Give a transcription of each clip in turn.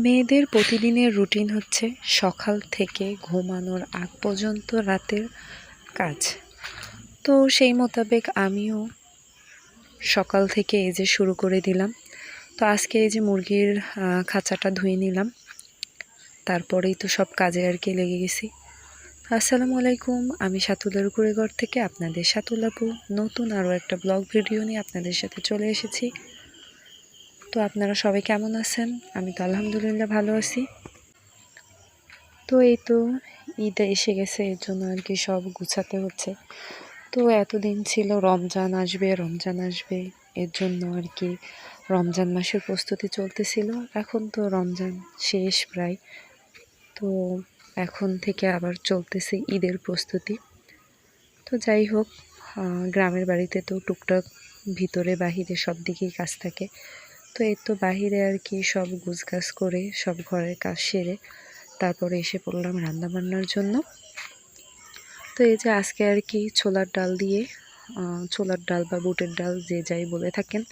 মেয়েদের প্রতিদিনের রুটিন হচ্ছে সকাল থেকে ঘুমানোর আগ পর্যন্ত রাতের কাজ। তো সেই মোতাবেক আমিও সকাল থেকে এই যে শুরু করে দিলাম। তো আজকে এই যে মুরগির খাঁচাটা ধুয়ে নিলাম, তারপরেই তো সব কাজে আর কি লেগে গেছি। আসসালামু আলাইকুম, আমি সাতুলার কুড়েঘর থেকে আপনাদের সাতুল আপু নতুন আরও একটা ব্লগ ভিডিও নিয়ে আপনাদের সাথে চলে এসেছি। তো আপনারা সবাই কেমন আছেন? আমি তো আলহামদুলিল্লাহ ভালো আছি। তো এই তো ঈদ এসে গেছে, এর জন্য আর কি সব গুছাতে হচ্ছে। তো এতদিন ছিল রমজান আসবে রমজান আসবে, এর জন্য আর কি রমজান মাসের প্রস্তুতি চলতেছিল। এখন তো রমজান শেষ প্রায়, তো এখন থেকে আবার চলতেছে ঈদের প্রস্তুতি। তো যাই হোক, গ্রামের বাড়িতে তো টুকটাক ভিতরে বাহিরে সব দিকেই কাজ থাকে। তো এই তো বাহিরে আর কি সব গুছগাছ করে সব ঘরের কাজ সেরে তারপরে এসে পড়লাম রান্নাবান্নার জন্য। তো এই যে আজকে আর কি ছোলার ডাল দিয়ে, ছোলার ডাল বা বুটের ডাল যে যাই বলে থাকেন,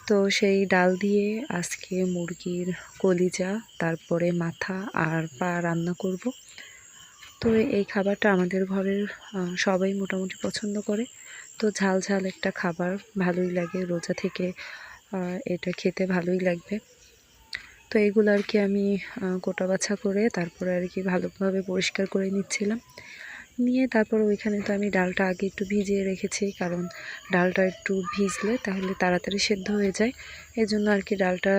তো সেই ডাল দিয়ে আজকে মুরগির কলিজা, তারপরে মাথা আর পা রান্না করব। তো এই খাবারটা আমাদের ঘরের সবাই মোটামুটি পছন্দ করে। তো ঝাল ঝাল একটা খাবার ভালোই লাগে, রোজা থেকে এটা খেতে ভালোই লাগবে। তো এগুলো আর কি আমি কোটা বাছা করে তারপরে আর কি ভালোভাবে পরিষ্কার করে নিচ্ছিলাম। নিয়ে তারপর ওইখানে তো আমি ডালটা আগে একটু ভিজিয়ে রেখেছি, কারণ ডালটা একটু ভিজলে তাহলে তাড়াতাড়ি সেদ্ধ হয়ে যায়। এই জন্য আর কি ডালটা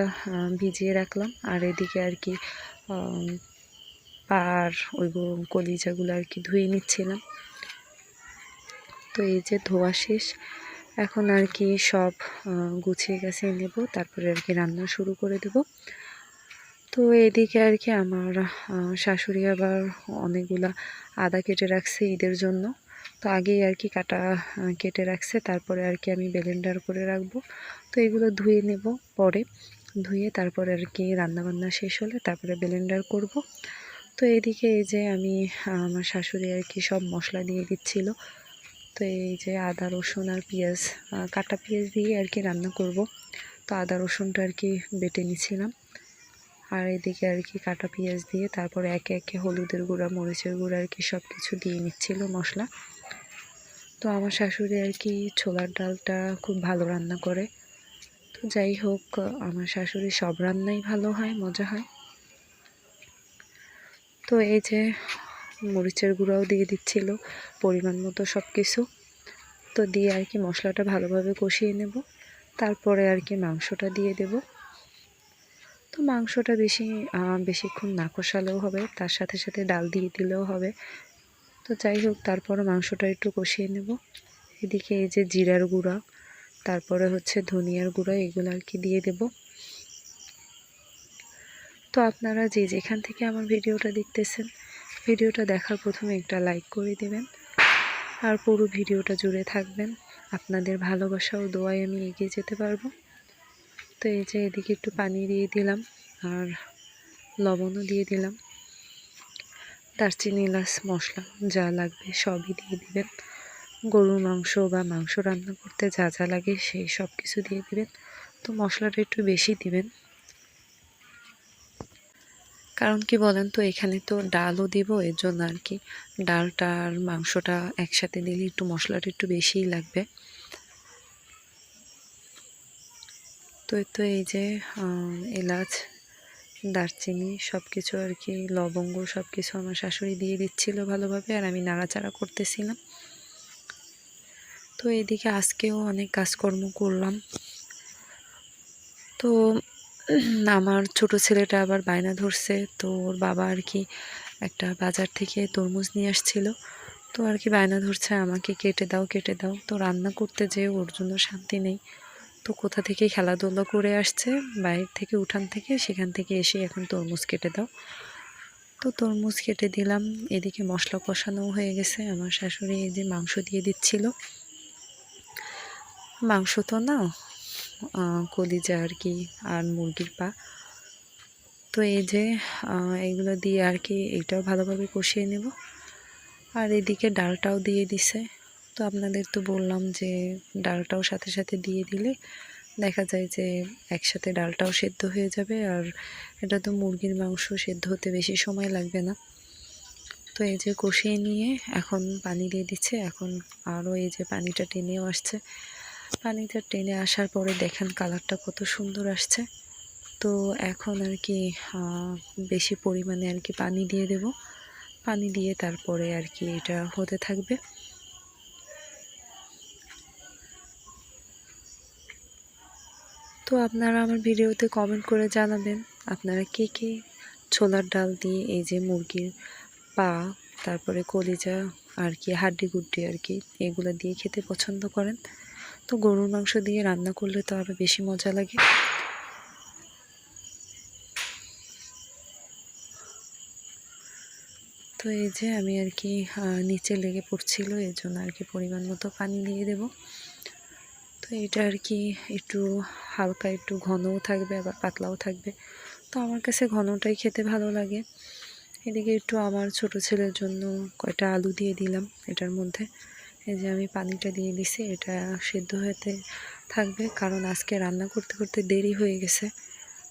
ভিজিয়ে রাখলাম। আর এদিকে আর কি পার ওইগুলো কলিজাগুলো আর কি ধুয়ে নিচ্ছিলাম। তো এই যে ধোয়া শেষ, এখন আর কি সব গুছিয়ে গাছিয়ে নেব, তারপরে আর কি রান্না শুরু করে দেব। তো এদিকে আর কি আমার শাশুড়ি আবার অনেকগুলা আদা কেটে রাখছে ঈদের জন্য। তো আগেই আর কি কেটে রাখছে, তারপরে আর কি আমি ব্লেন্ডার করে রাখবো। তো এগুলো ধুয়ে নেব পরে, ধুয়ে তারপরে আর কি রান্নাবান্না শেষ হলে তারপরে ব্লেন্ডার করব। তো এদিকে এই যে আমি আমার শাশুড়ি আর কি সব মশলা দিয়ে দিচ্ছিল। তো এই যে আদা রসুন আর পেঁয়াজ, কাটা পেঁয়াজ দিয়ে আর কি রান্না করব। তো আদা রসুনটা আর কি বেটে নিছিলাম, আর এদিকে আর কি কাটা পেঁয়াজ দিয়ে তারপরে একে একে হলুদের গুঁড়া, মরিচের গুঁড়া আর কি সব কিছু দিয়ে নিচ্ছিল মশলা। তো আমার শাশুড়ি আর কি ছোলার ডালটা খুব ভালো রান্না করে। তো যাই হোক, আমার শাশুড়ি সব রান্নাই ভালো হয়, মজা হয়। তো এই যে মরিচের গুঁড়াও দিয়ে দিচ্ছিল পরিমাণ মতো সব কিছু। তো দিয়ে আর কি মশলাটা ভালোভাবে কষিয়ে নেব, তারপরে আর কি মাংসটা দিয়ে দেব। তো মাংসটা বেশিক্ষণ না কষালেও হবে, তার সাথে সাথে ডাল দিয়ে দিলেও হবে। তো যাই হোক, তারপরে মাংসটা একটু কষিয়ে নেব। এদিকে এই যে জিরার গুঁড়া, তারপরে হচ্ছে ধনিয়ার গুঁড়া, এগুলো আর কি দিয়ে দেব। তো আপনারা যে যেখান থেকে আমার ভিডিওটা দেখতেছেন, ভিডিওটা দেখার প্রথমে একটা লাইক করে দেবেন, আর পুরো ভিডিওটা জুড়ে থাকবেন। আপনাদের ভালোবাসা ও দোয়ায় আমি এগিয়ে যেতে পারবো। তো এই যে এদিকে একটু পানি দিয়ে দিলাম, আর লবণও দিয়ে দিলাম, দারচিনি, এলাচ, মশলা যা লাগবে সবই দিয়ে দিবেন। গরুর মাংস বা মাংস রান্না করতে যা যা লাগে সেই সব কিছু দিয়ে দিবেন। তো মশলাটা একটু বেশি দিবেন, কারণ কি বলেন তো, এখানে তো ডালও দিব, এর জন্য আর কি ডালটা আর মাংসটা একসাথে দিলে একটু মশলাটা একটু বেশিই লাগবে। তো এই যে এলাচ, দারচিনি সব কিছু আর কি, লবঙ্গ সব কিছু আমার শাশুড়ি দিয়ে দিচ্ছিল ভালোভাবে, আর আমি নাড়াচাড়া করতেছিলাম। তো এদিকে আজকেও অনেক কাজকর্ম করলাম। তো আমার ছোট ছেলেটা আবার বায়না ধরছে, তো ওর বাবা আর কি একটা বাজার থেকে তরমুজ নিয়ে আসছিল। তো আর কি বায়না ধরছে আমাকে কেটে দাও কেটে দাও। তো রান্না করতে যেয়ে ওর জন্য শান্তি নেই। তো কোথা থেকে খেলাধুলা করে আসছে বাইরে থেকে, উঠান থেকে, সেখান থেকে এসে এখন তরমুজ কেটে দাও। তো তরমুজ কেটে দিলাম। এদিকে মশলা কষানো হয়ে গেছে, আমার শাশুড়ি এই যে মাংস দিয়ে দিচ্ছিল। মাংস তো না, কলিজা আর কি, আর মুরগির পা। তো এই যে এইগুলো দিয়ে আর কি এটাও ভালোভাবে কষিয়ে নেব। আর এদিকে ডালটাও দিয়ে দিছে। তো আপনাদের তো বললাম যে ডালটাও সাথে সাথে দিয়ে দিলে দেখা যায় যে একসাথে ডালটাও সেদ্ধ হয়ে যাবে, আর এটা তো মুরগির মাংস, সেদ্ধ হতে বেশি সময় লাগবে না। তো এই যে কষিয়ে নিয়ে এখন পানি দিয়ে দিচ্ছে। এখন আরও এই যে পানিটা টেনেও আসছে। পানিটা টেনে আসার পরে দেখেন কালারটা কত সুন্দর আসছে। তো এখন আর কি বেশি পরিমাণে আর কি পানি দিয়ে দেব। পানি দিয়ে তারপরে আর কি এটা হতে থাকবে। তো আপনারা আমার ভিডিওতে কমেন্ট করে জানাবেন আপনারা কে কে ছোলার ডাল দিয়ে এই যে মুরগির পা, তারপরে কলিজা আর কি হাড্ডি গুড্ডি আর কি এগুলো দিয়ে খেতে পছন্দ করেন। তো গরুর মাংস দিয়ে রান্না করলে তো আরও বেশি মজা লাগে। তো এই যে আমি আর কি নিচে লেগে পড়ছিল, এর জন্য আর কি পরিমাণ মতো পানি দিয়ে দেব। তো এটা আর কি একটু হালকা একটু ঘনও থাকবে আবার পাতলাও থাকবে। তো আমার কাছে ঘনটাই খেতে ভালো লাগে। এদিকে একটু আমার ছোট ছেলের জন্য কয়টা আলু দিয়ে দিলাম এটার মধ্যে। এই যে আমি পানিটা দিয়ে দিছি, এটা সেদ্ধ হতে থাকবে, কারণ আজকে রান্না করতে করতে দেরি হয়ে গেছে,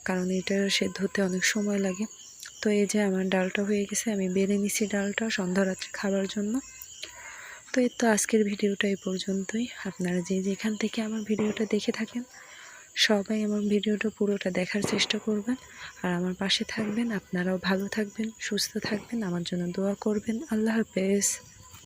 কারণ এটা সেদ্ধ হতে অনেক সময় লাগে। তো এই যে আমার ডালটা হয়ে গেছে, আমি বেড়ে নিছি ডালটা সন্ধ্যা রাত্রে খাবার জন্য। তো এই তো আজকের ভিডিওটা এই পর্যন্তই। আপনারা যে যেখান থেকে আমার ভিডিওটা দেখে থাকেন সবাই আমার ভিডিওটা পুরোটা দেখার চেষ্টা করবেন, আর আমার পাশে থাকবেন। আপনারাও ভালো থাকবেন, সুস্থ থাকবেন, আমার জন্য দোয়া করবেন। আল্লাহ হাফেজ।